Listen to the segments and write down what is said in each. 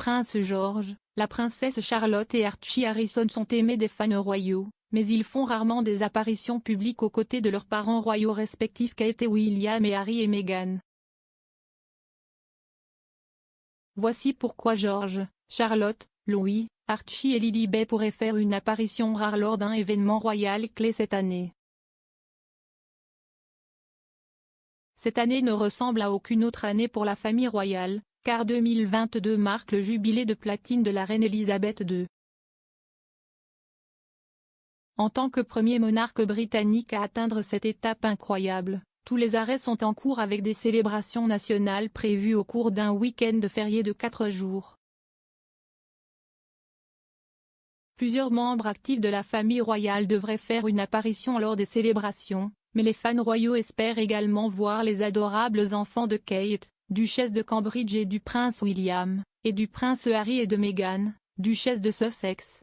prince George, la princesse Charlotte et Archie Harrison sont aimés des fans royaux, mais ils font rarement des apparitions publiques aux côtés de leurs parents royaux respectifs Kate et William et Harry et Meghan. Voici pourquoi George, Charlotte, Louis, Archie et Lilibet pourraient faire une apparition rare lors d'un événement royal clé cette année. Cette année ne ressemble à aucune autre année pour la famille royale, car 2022 marque le jubilé de platine de la reine Elisabeth II. En tant que premier monarque britannique à atteindre cette étape incroyable, tous les arrêts sont en cours avec des célébrations nationales prévues au cours d'un week-end férié de 4 jours. Plusieurs membres actifs de la famille royale devraient faire une apparition lors des célébrations, mais les fans royaux espèrent également voir les adorables enfants de Kate, duchesse de Cambridge et du prince William, et du prince Harry et de Meghan, duchesse de Sussex.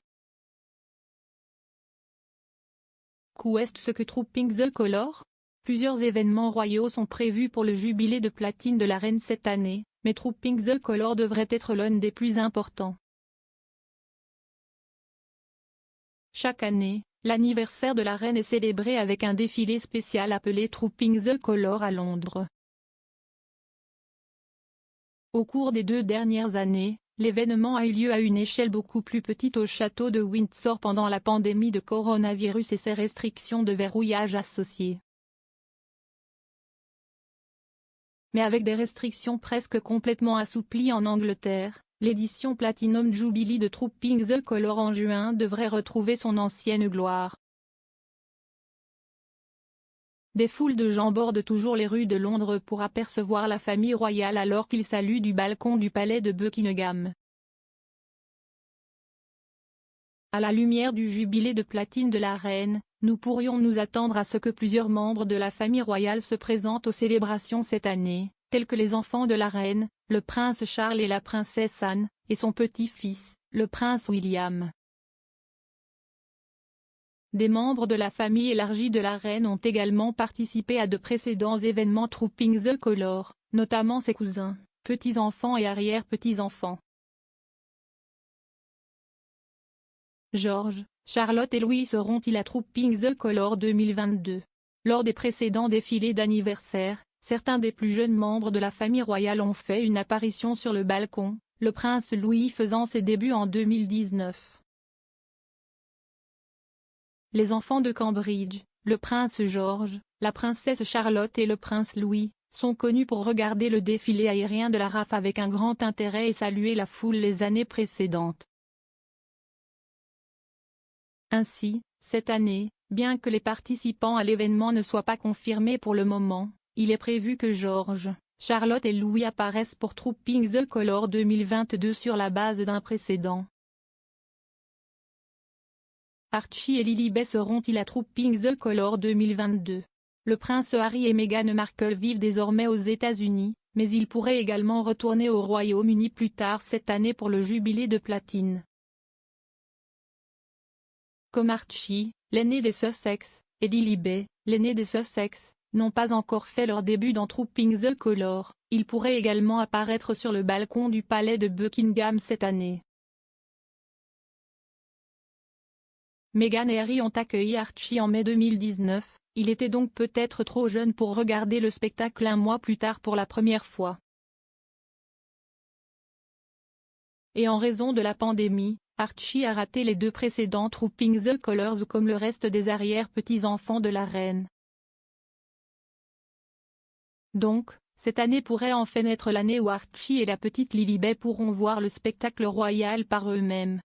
Qu'est ce que Trooping the Colour? Plusieurs événements royaux sont prévus pour le jubilé de platine de la reine cette année, mais Trooping the Colour devrait être l'un des plus importants. Chaque année, l'anniversaire de la reine est célébré avec un défilé spécial appelé Trooping the Colour à Londres. Au cours des 2 dernières années, l'événement a eu lieu à une échelle beaucoup plus petite au château de Windsor pendant la pandémie de coronavirus et ses restrictions de verrouillage associées. Mais avec des restrictions presque complètement assouplies en Angleterre, l'édition Platinum Jubilee de Trooping the Colour en juin devrait retrouver son ancienne gloire. Des foules de gens bordent toujours les rues de Londres pour apercevoir la famille royale alors qu'ils saluent du balcon du palais de Buckingham. À la lumière du jubilé de platine de la reine, nous pourrions nous attendre à ce que plusieurs membres de la famille royale se présentent aux célébrations cette année, tels que les enfants de la reine, le prince Charles et la princesse Anne, et son petit-fils, le prince William. Des membres de la famille élargie de la reine ont également participé à de précédents événements Trooping the Colour, notamment ses cousins, petits-enfants et arrière-petits-enfants. George, Charlotte et Louis seront-ils à Trooping the Colour 2022? Lors des précédents défilés d'anniversaire, certains des plus jeunes membres de la famille royale ont fait une apparition sur le balcon, le prince Louis faisant ses débuts en 2019. Les enfants de Cambridge, le prince George, la princesse Charlotte et le prince Louis, sont connus pour regarder le défilé aérien de la RAF avec un grand intérêt et saluer la foule les années précédentes. Ainsi, cette année, bien que les participants à l'événement ne soient pas confirmés pour le moment, il est prévu que George, Charlotte et Louis apparaissent pour Trooping the Colour 2022 sur la base d'un précédent. Archie et Lilibet seront-ils à Trooping the Colour 2022? Le prince Harry et Meghan Markle vivent désormais aux États-Unis, mais ils pourraient également retourner au Royaume-Uni plus tard cette année pour le jubilé de platine. Comme Archie, l'aîné des Sussex, et Lilibet, l'aîné des Sussex, n'ont pas encore fait leur début dans Trooping the Colour, ils pourraient également apparaître sur le balcon du palais de Buckingham cette année. Meghan et Harry ont accueilli Archie en mai 2019, il était donc peut-être trop jeune pour regarder le spectacle un mois plus tard pour la première fois. Et en raison de la pandémie, Archie a raté les 2 précédents Trooping the Colours comme le reste des arrière-petits-enfants de la reine. Donc, cette année pourrait enfin être l'année où Archie et la petite Lilibet pourront voir le spectacle royal par eux-mêmes.